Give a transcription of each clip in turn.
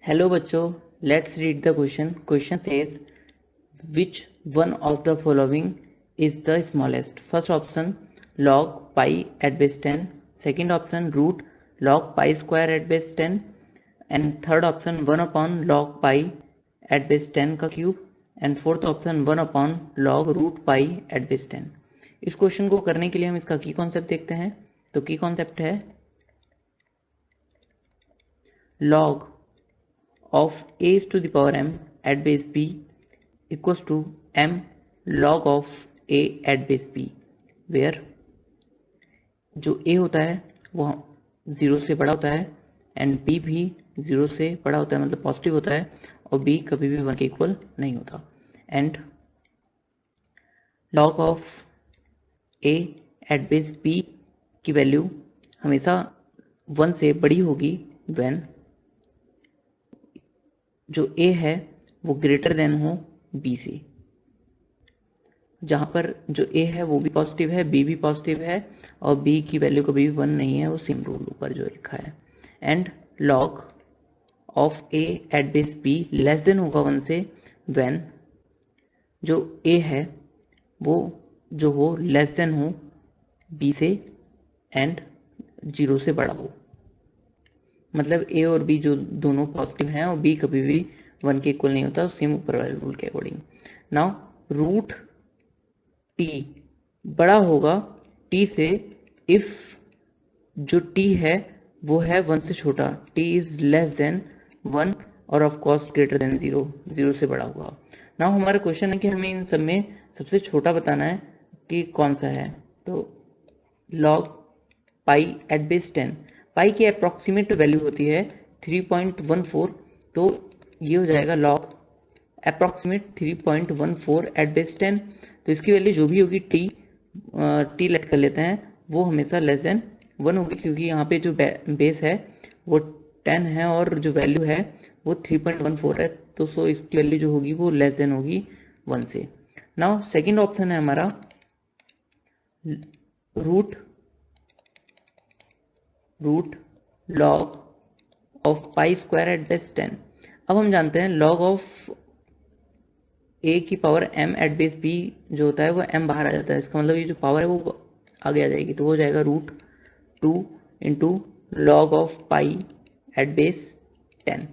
Hello बच्चों, let's read the question. Question says which one of the following is the smallest? First option log pi at base 10, second option root log pi square at base 10, and third option 1 upon log pi at base 10 का cube, and fourth option 1 upon log root pi at base 10. इस question को करने के लिए हम इसका की concept देखते हैं. तो की कॉन्सेप्ट है log of a to the power m at base b equals to m log of a at base b, where जो a होता है वो 0 से बड़ा होता है एंड b भी 0 से बड़ा होता है, मतलब पॉजिटिव होता है, और b कभी भी 1 के इक्वल नहीं होता. And log of a at base b की वैल्यू हमेशा 1 से बड़ी होगी व्हेन जो a है वो ग्रेटर देन हो b से. जहाँ पर जो a है वो भी पॉजिटिव है, b भी पॉजिटिव है, और b की वैल्यू कभी भी 1 नहीं है, वो सेम रूल ऊपर जो लिखा है. And log of a at base b less than होगा 1 से व्हेन जो a है वो जो हो लेस देन हो b से एंड 0 से बड़ा हो. मतलब a और b जो दोनों पॉजिटिव हैं और b कभी भी 1 के इक्वल नहीं होता, सेम ऊपर वाले रूल के अकॉर्डिंग. नाउ रूट t बड़ा होगा t से इफ जो t है वो है 1 से छोटा, t इज लेस देन 1 और ऑफ कोर्स ग्रेटर देन 0, 0 से बड़ा होगा. नाउ हमारा क्वेश्चन है कि हमें इन सब में सबसे छोटा बताना है कि कौन सा है. तो log पाई एट बेस 10, पाई की अप्रॉक्सीमेट वैल्यू होती है 3.14, तो ये हो जाएगा log अप्रॉक्सीमेट 3.14 एट बेस 10. तो इसकी वैल्यू जो भी होगी टी लेट कर लेते हैं, वो हमेशा लेस देन 1 होगी, क्योंकि यहाँ पे जो बेस है वो 10 है और जो वैल्यू है वो 3.14 है. तो सो इसकी वैल्यू जो होगी वो लेस देन होगी 1 से. नाउ सेकंड ऑप्शन है हमारा root log of pi square at base 10. अब हम जानते हैं लॉग ऑफ a की power m at base b जो होता है वो m बाहर आ जाता है. इसका मतलब ये जो पावर है वो आगे आ जाएगी, तो हो जाएगा root 2 into log of pi at base 10.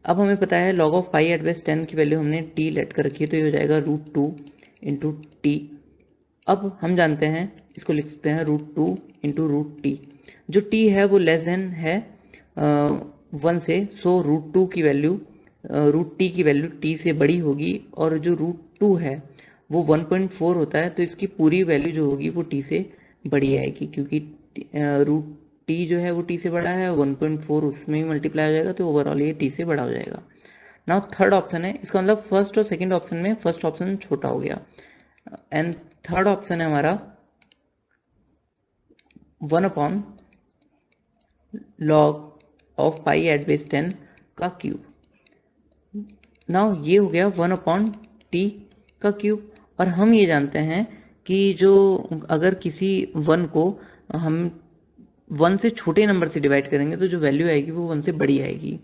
अब हमें पता है log of pi at base 10 की वैल्यू हमने t लेट कर रखी है, तो ये हो जाएगा रूट 2 इंटू टी. अब हम जानते हैं इसको लिख सकते हैं रूट 2 इंटू रूट टी. जो t है वो लेस देन है 1 से, सो रूट 2 की वैल्यू रूट टी की वैल्यू टी से बड़ी होगी, और जो रूट 2 है वो 1.4 होता है, तो इसकी पूरी वैल्यू जो होगी वो टी से बड़ी आएगी, क्योंकि रूट टी जो है वो टी से बड़ा है, 1.4 उसमें भी मल्टीप्लाई हो जाएगा, तो ओवरऑल ये टी से बड़ा हो जाएगा. नाउ थर्ड ऑप्शन है, इसका मतलब फर्स्ट और सेकंड ऑप्शन में फर्स्ट ऑप्शन छोटा हो गया, एंड थर्ड ऑप्शन है हमारा 1 upon log of pi at base 10 का क्यूब. नाउ ये हो गया 1 अपॉन टी का क्यूब. और हम ये जानते हैं कि जो अगर किसी 1 को हम 1 से छोटे नंबर से डिवाइड करेंगे तो जो वैल्यू आएगी वो 1 से बड़ी आएगी.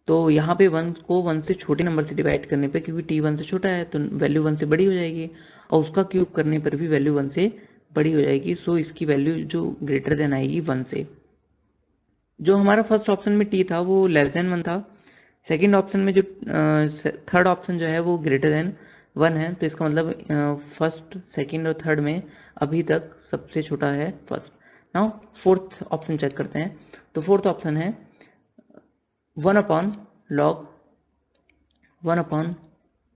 तो यहाँ पे 1 को 1 से छोटे नंबर से डिवाइड करने पे, क्योंकि t 1 से छोटा है तो वैल्यू 1 से बड़ी हो जाएगी, और उसका क्यूब करने पर भी वैल्यू 1 से बड़ी हो जाएगी. सो इसकी वैल्यू जो ग्रेटर देन आएगी 1 से. जो हमारा फर्स्ट ऑप्शन में t था वो लेस देन 1 था. सेकेंड ऑप्शन में जो थर्ड ऑप्शन जो है वो ग्रेटर देन 1 है, तो इसका मतलब फर्स्ट सेकेंड और थर्ड में अभी तक सबसे छोटा है first. Now fourth option check करते हैं. तो फोर्थ ऑप्शन है 1 upon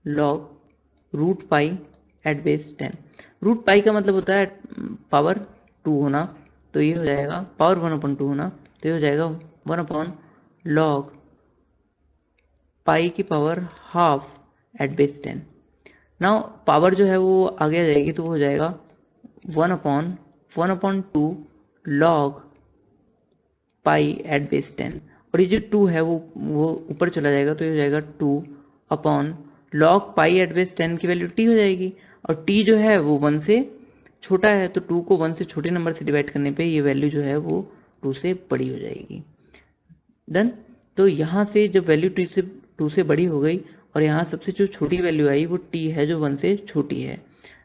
log root pi at base 10. Root pi का मतलब होता है पावर 2 होना, तो ये हो जाएगा पावर 1 अपॉन 2 होना, तो ये हो जाएगा 1 अपॉन लॉग पाई की power half at base 10. Now power जो है वो आगे आ जाएगी, तो वो हो जाएगा 1 upon 2 log pi at base 10, और ये जो 2 है वो ऊपर चला जाएगा, तो ये हो जाएगा 2 upon log pi at base 10 की वैल्यू t हो जाएगी, और t जो है वो 1 से छोटा है, तो 2 को 1 से छोटे नंबर से डिवाइड करने पे ये वैल्यू जो है वो 2 से बड़ी हो जाएगी. डन. तो यहाँ से जब वैल्यू टू से बड़ी हो गई और यहाँ सबसे जो छोटी वैल्यू आई वो t है जो 1 से छोटी है।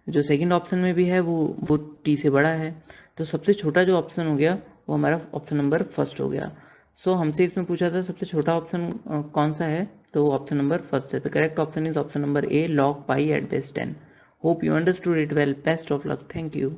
जो सेकंड ऑप्शन में भी है वो t से बड़ा है। तो सबसे छोटा जो ऑप्शन हो गया वो हमारा ऑप्शन नंबर फर्स्ट हो गया। सो हमसे इसमें पूछा था सबसे छोटा ऑप्शन कौन सा है, तो ऑप्शन नंबर फर्स्ट है। The correct option is option number A, log pi at base 10. Hope you understood it well. Best of luck. Thank you.